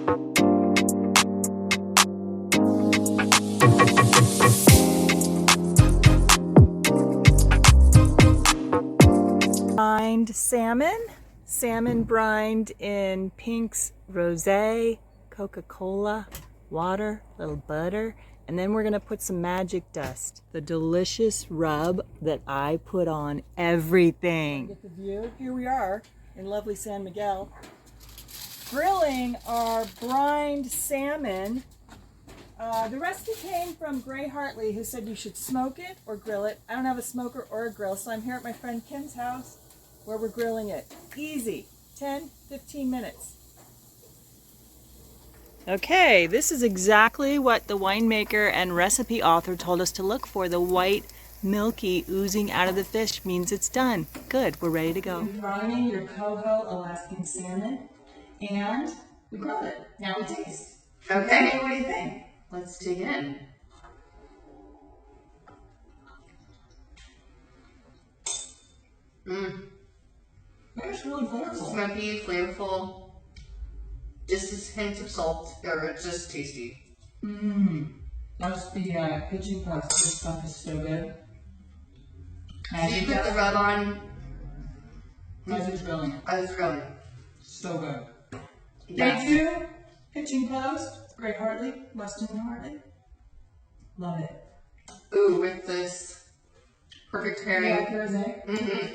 Brined salmon brined in pinks, rosé, Coca-Cola, water, little butter, and then we're gonna put some magic dust. The delicious rub that I put on everything. Get the view. Here we are in lovely San Miguel, grilling our brined salmon. The recipe came from Gray Harley, who said you should smoke it or grill it. I don't have a smoker or a grill, so I'm here at my friend Kim's house where we're grilling it. Easy, 10-15 minutes. Okay, this is exactly what the winemaker and recipe author told us to look for. The white, milky oozing out of the fish means it's done. Good, we're ready to go. You're brining your coho Alaskan salmon, and we grilled it. Now we taste. Okay. What do you think? Let's dig in. It's really flavorful. Smoky, flavorful. Just a hint of salt, or just tasty. That's the Hitching This stuff is so good. So you put the rub on. As it's grilling. As it's grilling. So good. Yeah. Thank you, Hitching Post, Gray Harley, Weston Harley. Love it. Ooh, with this perfect pairing. Yeah,